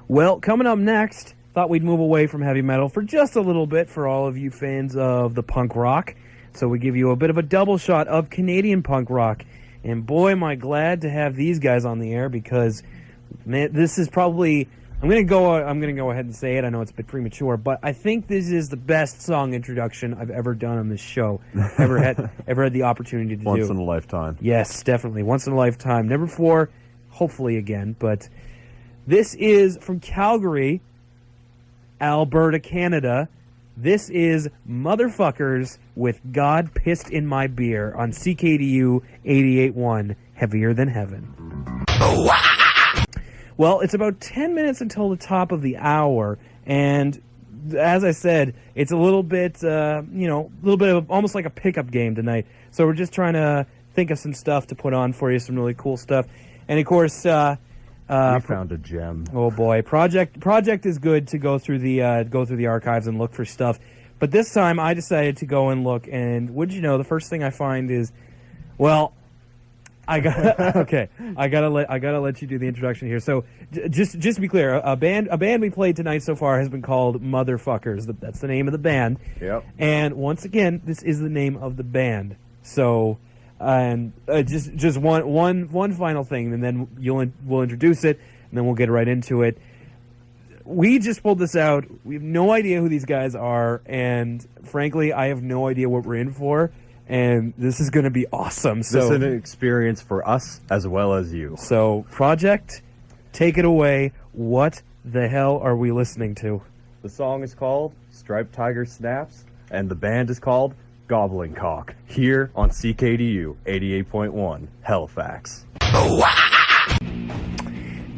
Well, coming up next, thought we'd move away from heavy metal for just a little bit for all of you fans of the punk rock. So we give you a bit of a double shot of Canadian punk rock. And boy, am I glad to have these guys on the air because, man, this is probably... I'm gonna go ahead and say it. I know it's a bit premature, but I think this is the best song introduction I've ever done on this show. ever had the opportunity to do. Once in a lifetime. Yes, definitely. Once in a lifetime. Never before, hopefully again. But this is from Calgary, Alberta, Canada. This is Motherfuckers with God Pissed in My Beer on CKDU 88.1, Heavier Than Heaven. Well, it's about 10 minutes until the top of the hour, and as I said, it's a little bit, of almost like a pickup game tonight. So we're just trying to think of some stuff to put on for you, some really cool stuff. And of course, we found a gem. Oh boy, Project is good to go through the archives and look for stuff. But this time, I decided to go and look, and would you know, the first thing I find is, well. I gotta let you do the introduction here. So just to be clear, a band we played tonight so far has been called Motherfuckers. That's the name of the band. Yep. And once again, this is the name of the band. So, and just one final thing, and then we'll introduce it, and then we'll get right into it. We just pulled this out. We have no idea who these guys are, and frankly, I have no idea what we're in for. And this is going to be awesome. So, this is an experience for us as well as you. So, Project, take it away. What the hell are we listening to? The song is called Striped Tiger Snaps, and the band is called Goblin Cock, here on CKDU 88.1, Halifax.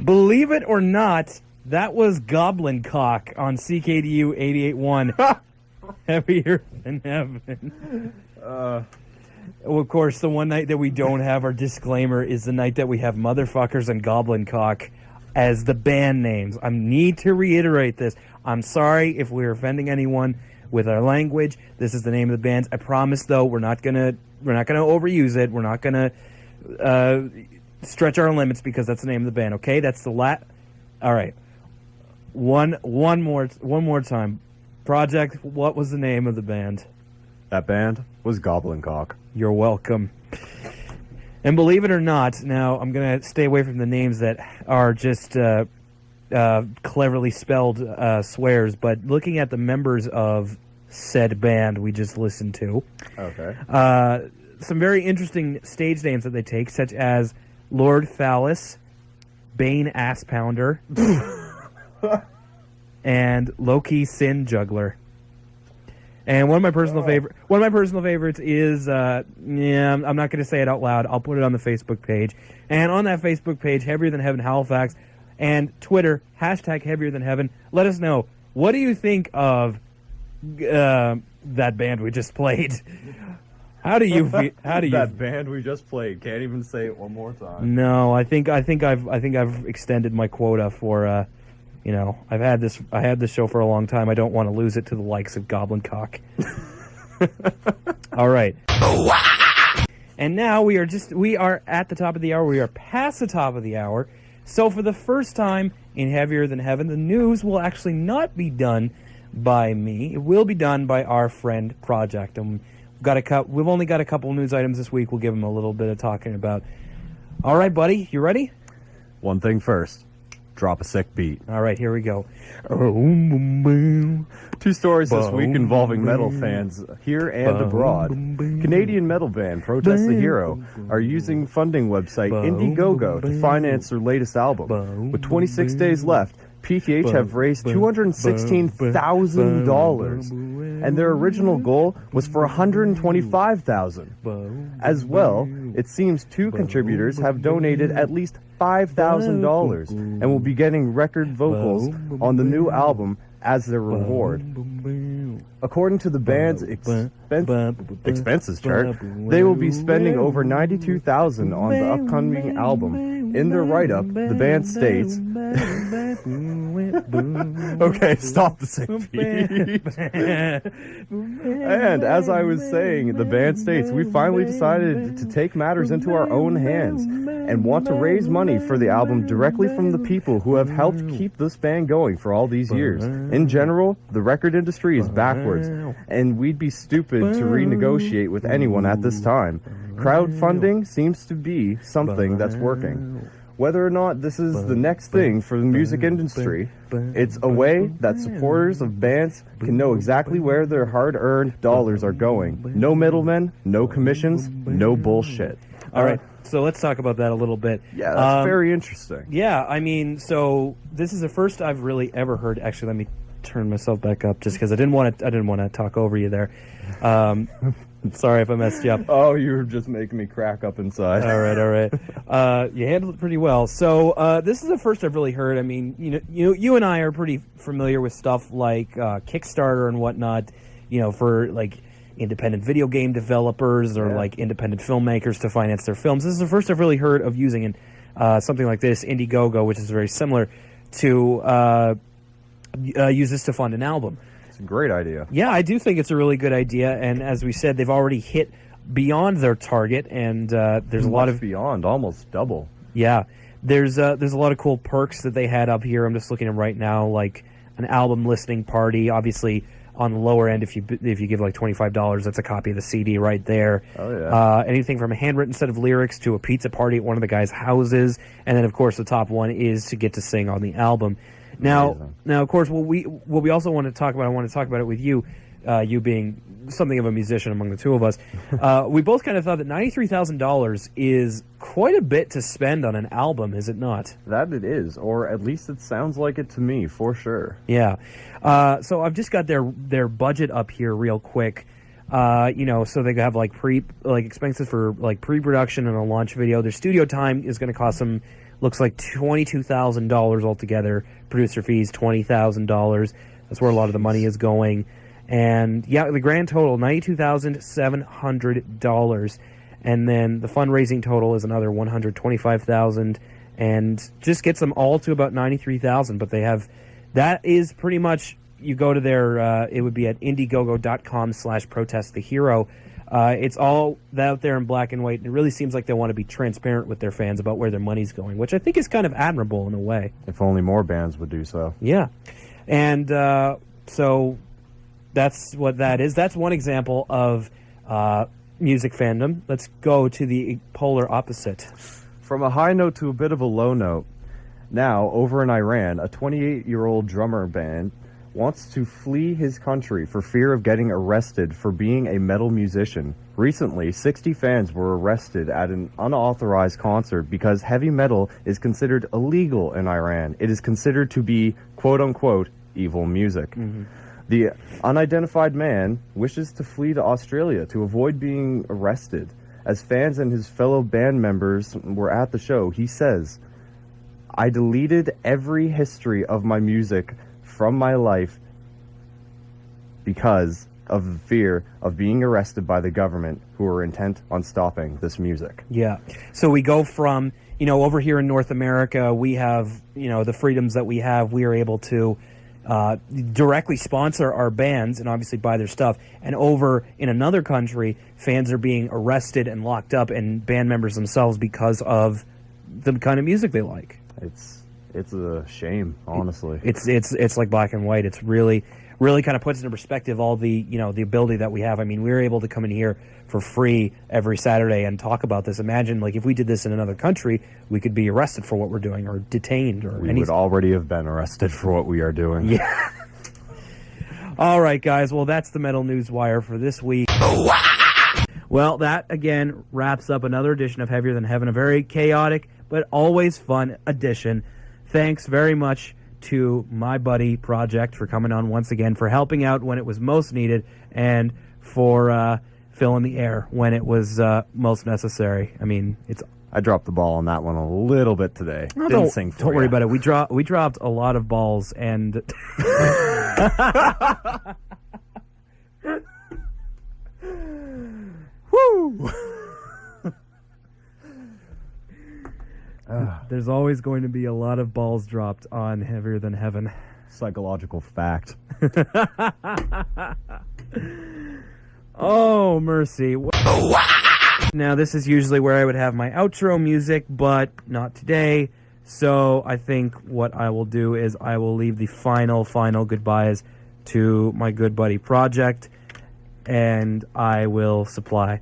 Believe it or not, that was Goblin Cock on CKDU 88.1. Heavier Than Heaven. Well, of course, the one night that we don't have our disclaimer is the night that we have Motherfuckers and Goblin Cock as the band names. I need to reiterate this. I'm sorry if we're offending anyone with our language. This is the name of the bands. I promise, though, we're not gonna overuse it. We're not gonna stretch our limits because that's the name of the band. Okay, that's the All right, one more time. Project, what was the name of the band? That band was Goblin Cock. You're welcome. And believe it or not, now I'm going to stay away from the names that are just cleverly spelled swears, but looking at the members of said band we just listened to. Okay. Some very interesting stage names that they take, such as Lord Phallus, Bane Ass Pounder, and Loki Sin Juggler. And one of my personal favorites is I'm not going to say it out loud. I'll put it on the Facebook page. And on that Facebook page, Heavier Than Heaven Halifax, and Twitter, #Heavier Than Heaven. Let us know, what do you think of that band we just played? How do you feel? That band we just played? Can't even say it one more time. No, I think I've extended my quota for. I had this show for a long time. I don't want to lose it to the likes of Goblin Cock. All right. And now we are at the top of the hour. We are past the top of the hour. So for the first time in Heavier Than Heaven, the news will actually not be done by me. It will be done by our friend Project. And we've only got a couple news items this week. We'll give him a little bit of talking about. All right, buddy, you ready? One thing first. Drop a sick beat. All right, here we go. Two stories this week involving metal fans here and abroad. Canadian metal band Protest the Hero are using funding website Indiegogo to finance their latest album. With 26 days left, PTH have raised $216,000, and their original goal was for $125,000. As well, it seems two contributors have donated at least $5,000 and will be getting record vocals on the new album as their reward. According to the band's expenses chart, they will be spending over $92,000 on the upcoming album. In their write-up, the band states, Okay, stop the sing feed. And as I was saying, the band states, we finally decided to take matters into our own hands and want to raise money for the album directly from the people who have helped keep this band going for all these years. In general, the record industry is backwards, and we'd be stupid to renegotiate with anyone at this time. Crowdfunding seems to be something that's working. Whether or not this is the next thing for the music industry, it's a way that supporters of bands can know exactly where their hard-earned dollars are going. No middlemen, no commissions, no bullshit. All right, so let's talk about that a little bit. Yeah, that's very interesting. Yeah, I mean, so this is the first I've really ever heard. Actually, let me turn myself back up just because I didn't want to talk over you there. Sorry if I messed you up. Oh, you were just making me crack up inside. All right. You handled it pretty well. So this is the first I've really heard. I mean, you and I are pretty familiar with stuff like Kickstarter and whatnot. For like independent video game developers or like independent filmmakers to finance their films. This is the first I've really heard of using something like this, Indiegogo, which is very similar to use this to fund an album. It's a great idea. Yeah, I do think it's a really good idea, and as we said, they've already hit beyond their target, and there's a lot of beyond, almost double. Yeah, there's a lot of cool perks that they had up here. I'm just looking at them right now, like an album listening party. Obviously, on the lower end, if you give like $25, that's a copy of the CD right there. Oh yeah. Anything from a handwritten set of lyrics to a pizza party at one of the guys' houses, and then of course the top one is to get to sing on the album. Now, of course, what we also want to talk about, I want to talk about it with you, you being something of a musician among the two of us. We both kind of thought that $93,000 is quite a bit to spend on an album, is it not? That it is, or at least it sounds like it to me, for sure. Yeah. So I've just got their budget up here real quick. So they have like expenses for like pre-production and a launch video. Their studio time is going to cost them, looks like $22,000 altogether. Producer fees, $20,000. That's where a lot of the money is going. And yeah, the grand total, $92,700. And then the fundraising total is another $125,000, and just gets them all to about $93,000. But they have, that is pretty much, you go to their, it would be at indiegogo.com/protestthehero. It's all out there in black and white, and it really seems like they want to be transparent with their fans about where their money's going, which I think is kind of admirable in a way. If only more bands would do so. Yeah. And so that's what that is. That's one example of music fandom. Let's go to the polar opposite. From a high note to a bit of a low note. Now, over in Iran, a 28-year-old drummer band wants to flee his country for fear of getting arrested for being a metal musician. Recently, 60 fans were arrested at an unauthorized concert because heavy metal is considered illegal in Iran. It is considered to be, quote-unquote, evil music. Mm-hmm. The unidentified man wishes to flee to Australia to avoid being arrested. As fans and his fellow band members were at the show, he says, "I deleted every history of my music from my life because of the fear of being arrested by the government who are intent on stopping this music." Yeah. So we go from, over here in North America, we have, the freedoms that we have. We are able to directly sponsor our bands and obviously buy their stuff. And over in another country, fans are being arrested and locked up, and band members themselves, because of the kind of music they like. It's a shame, honestly. It's like black and white. It's really kind of puts into perspective all the the ability that we have. I mean, we're able to come in here for free every Saturday and talk about this. Imagine like if we did this in another country, we could be arrested for what we're doing or detained or we would already have been arrested for what we are doing. Yeah. All right, guys. Well, that's the Metal News Wire for this week. Well, that again wraps up another edition of Heavier Than Heaven, a very chaotic but always fun edition. Thanks very much to my buddy Project for coming on once again, for helping out when it was most needed, and for filling the air when it was most necessary. I mean, I dropped the ball on that one a little bit today. Don't worry about it. We dropped a lot of balls, and woo. There's always going to be a lot of balls dropped on Heavier Than Heaven. Psychological fact. Oh, mercy. Now, this is usually where I would have my outro music, but not today. So I think what I will do is I will leave the final goodbyes to my good buddy Project, and I will supply.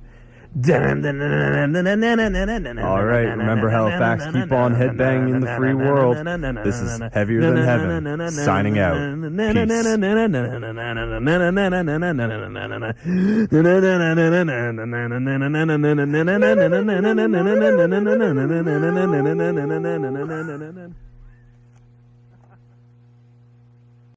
All right, remember Halifax, keep on headbanging in the free world. This is Heavier Than Heaven, signing out. Peace.